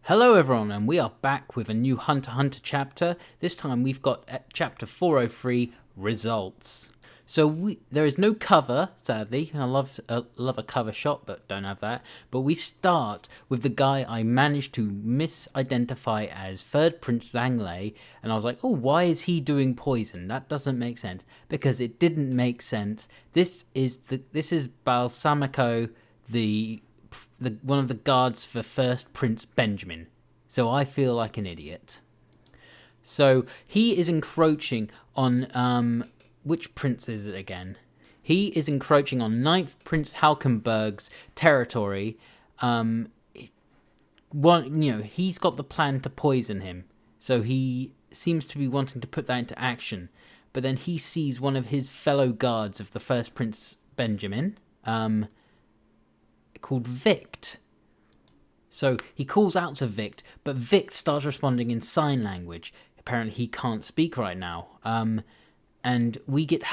Hello everyone, and we are back with a new Hunter x Hunter chapter. This time we've got chapter 403, Results. So there is no cover, sadly. I love a cover shot, but don't have that. But we start with the guy I managed to misidentify as Third Prince Zanglei, and I was like, oh, why is he doing poison? That doesn't make sense. Because it didn't make sense. This is Balsamico, the one of the guards for First Prince Benjamin. So I feel like an idiot. So he is encroaching on which prince is it again? He is encroaching on 9th Prince Halkenberg's territory. He's got the plan to poison him. So he seems to be wanting to put that into action. But then he sees one of his fellow guards of the First Prince Benjamin, called Vict. So he calls out to Vict, but Vict starts responding in sign language. Apparently he can't speak right now. And we get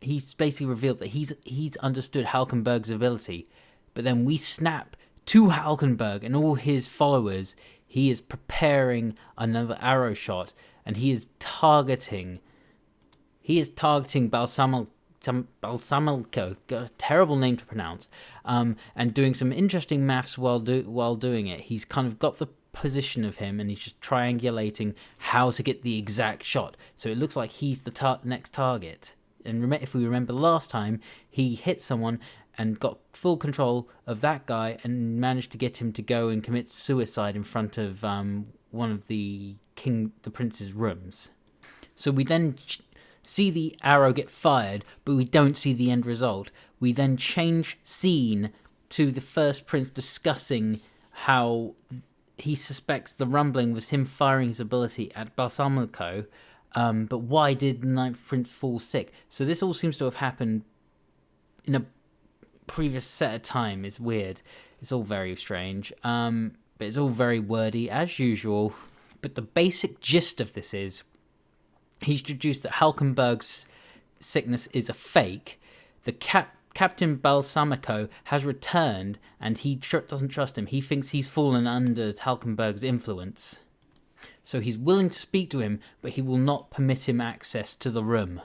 he's basically revealed that he's understood Halkenberg's ability. But then we snap to Halkenberg and all his followers. He is preparing another arrow shot, and he is targeting Balsamico, got a terrible name to pronounce, and doing some interesting maths while doing it. He's kind of got the position of him, and he's just triangulating how to get the exact shot. So it looks like he's the next target. And if we remember last time, he hit someone and got full control of that guy and managed to get him to go and commit suicide in front of one of the prince's rooms. So we then see the arrow get fired, but we don't see the end result. We then change scene to the First Prince discussing how he suspects the rumbling was him firing his ability at Balsamico, but why did the 9th Prince fall sick? So this all seems to have happened in a previous set of time. It's weird. It's all very strange, but it's all very wordy as usual. But the basic gist of this is he's deduced that Halkenberg's sickness is a fake. The Captain Balsamico has returned, and he doesn't trust him. He thinks he's fallen under Halkenberg's influence. So he's willing to speak to him, but he will not permit him access to the room.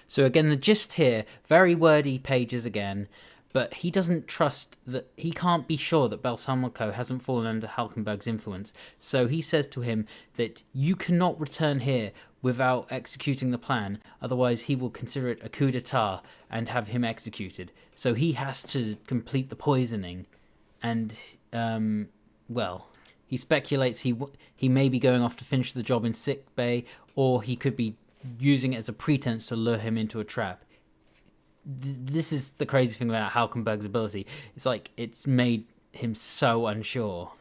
So again, the gist here, very wordy pages again, but he doesn't trust that, he can't be sure that Balsamico hasn't fallen under Halkenberg's influence. So he says to him that you cannot return here without executing the plan, otherwise he will consider it a coup d'etat and have him executed. So he has to complete the poisoning, and he speculates he may be going off to finish the job in sick bay, or he could be using it as a pretense to lure him into a trap. This is the crazy thing about Halkenberg's ability. It's like it's made him so unsure.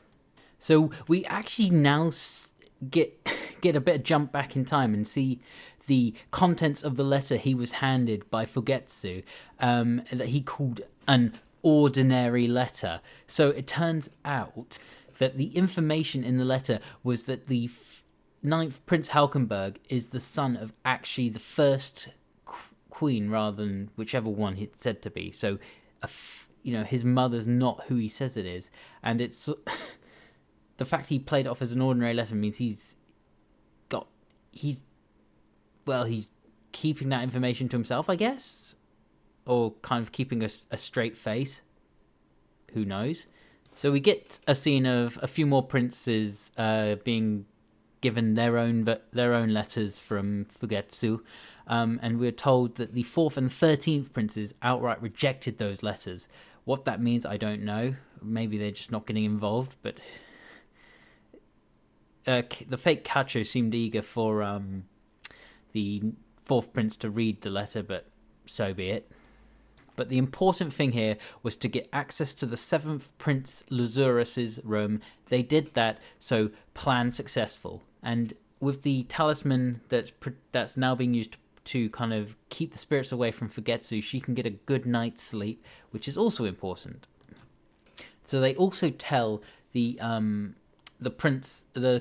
So we actually now get a bit of jump back in time and see the contents of the letter he was handed by Fugetsu, that he called an ordinary letter. So it turns out that the information in the letter was that the 9th Prince Halkenberg is the son of actually the first queen, rather than whichever one he'd said to be. So, his mother's not who he says it is, and it's the fact he played it off as an ordinary letter means he's keeping that information to himself, I guess, or kind of keeping a straight face. Who knows? So we get a scene of a few more princes being given their own letters from Fugetsu, and we're told that the 4th and 13th princes outright rejected those letters. What that means, I don't know. Maybe they're just not getting involved, but the fake Kacho seemed eager for the 4th prince to read the letter, but so be it. But the important thing here was to get access to the 7th Prince Lazurus's room. They did that, so plan successful. And with the talisman that's now being used to kind of keep the spirits away from Fugetsu, she can get a good night's sleep, which is also important. So they also tell the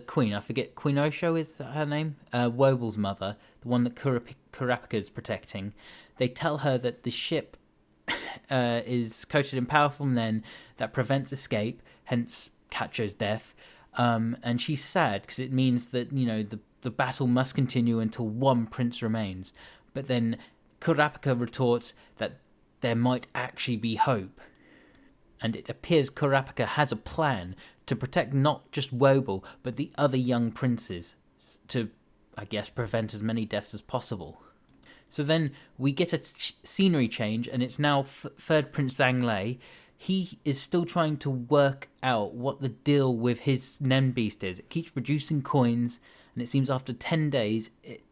queen, I forget, Queen Osho is her name? Woble's mother, the one that Kurapika's protecting. They tell her that the ship is coated in powerful nen that prevents escape, hence Kacho's death, And she's sad because it means that, the battle must continue until one prince remains. But then Kurapika retorts that there might actually be hope. And it appears Kurapika has a plan to protect not just Wobble, but the other young princes, to, I guess, prevent as many deaths as possible. So then we get a scenery change, and it's now third Prince Zanglei. He is still trying to work out what the deal with his Nem Beast is. It keeps producing coins, and it seems after 10 days it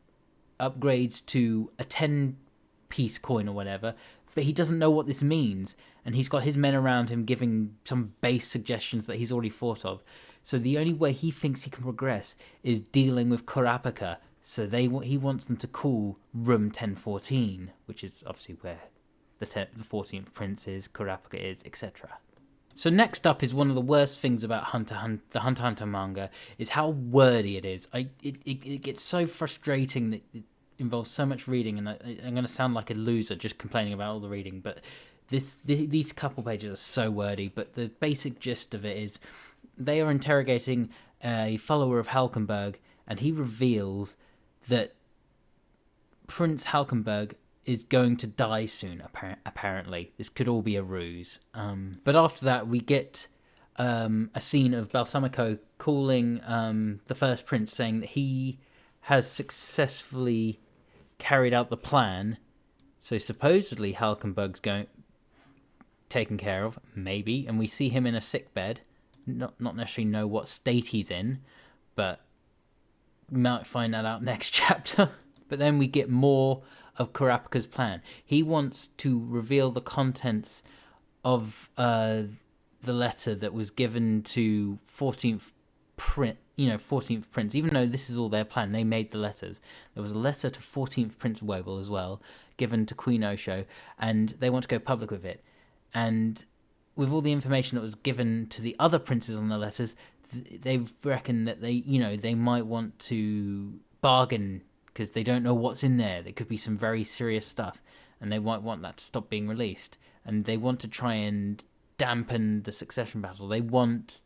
upgrades to a 10-piece coin or whatever, but he doesn't know what this means, and he's got his men around him giving some base suggestions that he's already thought of. So the only way he thinks he can progress is dealing with Kurapika. So he wants them to call room 1014, which is obviously where the 14th prince is, Kurapika is, etc. So next up is one of the worst things about the Hunter x Hunter manga, is how wordy it is. It gets so frustrating that it involves so much reading, and I'm going to sound like a loser just complaining about all the reading, but these couple pages are so wordy. But the basic gist of it is they are interrogating a follower of Halkenberg, and he reveals that Prince Halkenberg is going to die soon, apparently. This could all be a ruse. But after that, we get a scene of Balsamico calling the first prince, saying that he has successfully carried out the plan. So supposedly Halkenberg's taken care of, maybe. And we see him in a sick bed. Not necessarily know what state he's in, but we might find that out next chapter. But then we get more of Kurapika's plan. He wants to reveal the contents of the letter that was given to 14th Prince. Even though this is all their plan, they made the letters. There was a letter to 14th Prince Wobble as well, given to Queen Osho, and they want to go public with it. And with all the information that was given to the other princes on the letters, they reckon that they might want to bargain, because they don't know what's in there. There could be some very serious stuff, and they might want that to stop being released. And they want to try and dampen the succession battle. They want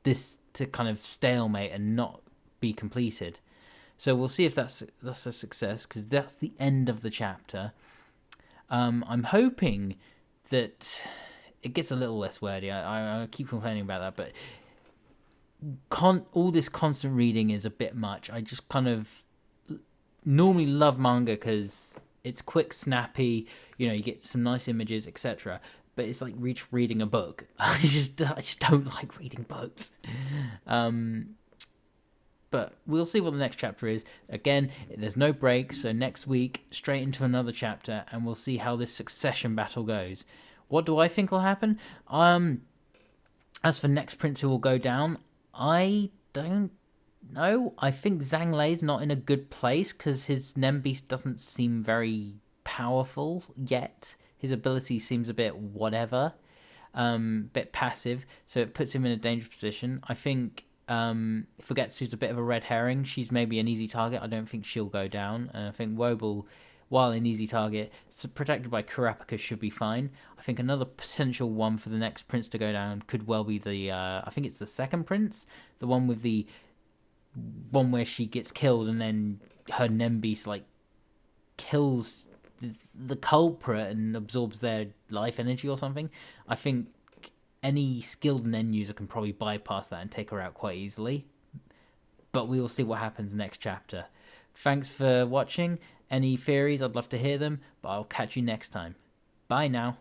this to kind of stalemate and not be completed. So we'll see if that's a success, because that's the end of the chapter. I'm hoping that it gets a little less wordy. I keep complaining about that, but all this constant reading is a bit much. I just kind of normally love manga because it's quick, snappy, you get some nice images, etc. But it's like reading a book. I just don't like reading books. But we'll see what the next chapter is. Again, there's no breaks, so next week straight into another chapter, and we'll see how this succession battle goes. What do I think will happen? As for next prince who will go down, I don't know. I think Zhanglei's not in a good place because his Nem Beast doesn't seem very powerful yet. His ability seems a bit whatever, bit passive, so it puts him in a dangerous position. I think Fugetsu's a bit of a red herring. She's maybe an easy target. I don't think she'll go down. And I think Wobble, while an easy target, protected by Kurapika, should be fine. I think another potential one for the next prince to go down could well be I think it's the second prince, the one with the one where she gets killed and then her Nem Beast kills the culprit and absorbs their life energy or something. I think any skilled Nen user can probably bypass that and take her out quite easily. But we will see what happens next chapter. Thanks for watching. Any theories, I'd love to hear them, but I'll catch you next time. Bye now.